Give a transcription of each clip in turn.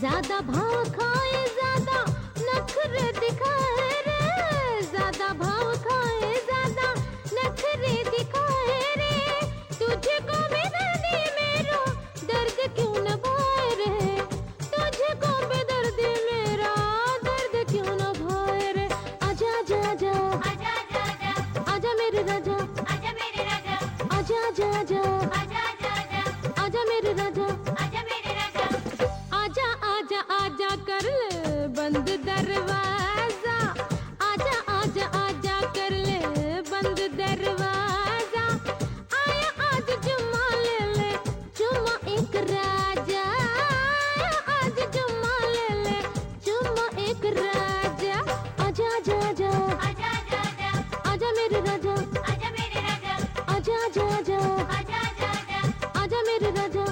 ज्यादा भाव खाए ज्यादा नखरे दिखाए रे, ज्यादा भाव खाए ज्यादा नखरे दिखाए रे, तुझको बेदर्दी मेरा दर्द क्यों न भाए रे, तुझको बेदर्दी मेरा दर्द क्यों न भाए रे। आजा आजा आजा आजा आजा आजा आजा मेरे राजा, आजा मेरे राजा, आजा आजा आजा आजा आजा आजा आजा मेरे राजा, आजा मेरे राजा। आजा आजा आजा कर ले बंद दरवाजा, आजा आजा आजा कर ले बंद दरवाजा, आया आज जुम्मा ले ले जुम्मा एक राजा, आया आज जुम्मा ले ले जुम्मा एक राजा। आजा आजा आजा आजा आजा आजा आजा मेरे राजा, आजा मेरे राजा, आजा आजा आजा आजा आजा आजा आजा मेरे राजा।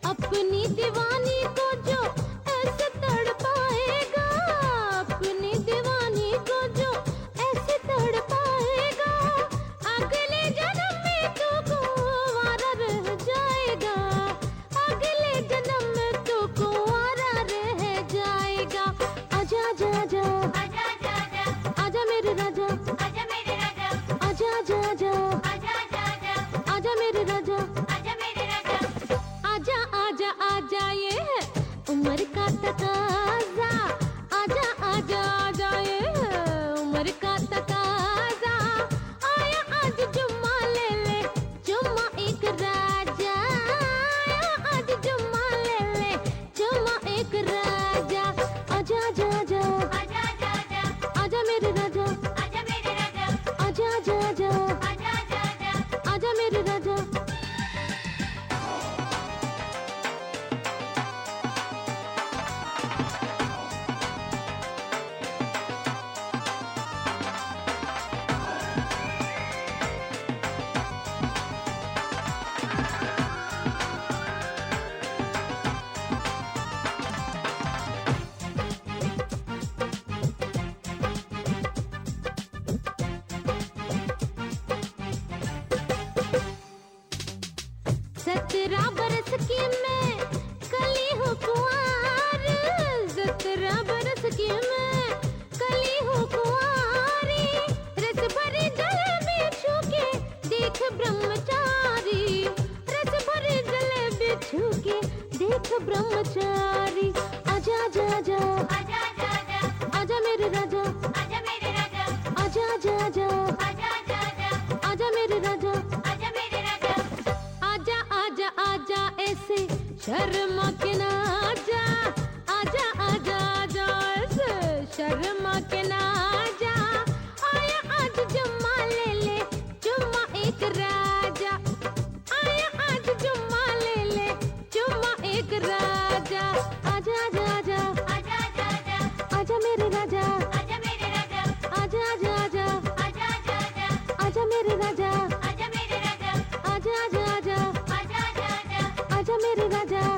अपनी दीवानी को जो ऐसे तड़पाएगा, अपनी दीवानी को जो ऐसे तड़पाएगा, अगले जन्म में तू कुंवारा रह जाएगा, अगले जन्म में तू कुंवारा रह जाएगा। आजा आजा आजा आजा आजा आजा आजा मेरे राजा, आजा मेरे राजा, आजा आजा आजा आजा आजा आजा आजा मेरे राजा, आजा मेरे राजा। आजा आजा आजा ये है उम्र का तकाजा, आजा आजा आजा ये है उम्र का तकाजा, आया आज जुम्मा ले ले जुम्मा एक राजा, आया आज जुम्मा ले ले जुम्मा एक राजा। आजा आजा आजा आजा आजा आजा आजा मेरे राजा, आजा मेरे राजा, आजा आजा आजा आजा आजा आजा आजा मेरे राजा। सत्रह बरस की मैं कली हूँ कुंवार, 17 बरस की मैं कली हूँ कुंवारी, रस भरी जलेबी छू के देख ब्रह्मचारी, रस भरी जलेबी छू के देख ब्रह्मचारी। आजा आजा आजा आजा आजा आजा आजा मेरे राजा, आजा मेरे राजा, आजा आजा आजा आजा आजा आजा आजा मेरे राजा, आजा मेरे राजा। आजा आजा आजा ऐसे शर्मा के ना जा, आजा आजा आजा ऐसे शर्मा के ना जा, आया आज जुम्मा ले ले जुम्मा एक राजा, आया आज जुम्मा ले ले जुम्मा एक राजा। आजा आजा आजा आजा आजा आजा आजा मेरे राजा, आजा मेरे राजा, आजा आजा आजा आजा आजा आजा आजा मेरे राजा, आजा मेरे राजा, आजा आजा आजा आजा आजा आजा आजा मेरे राजा।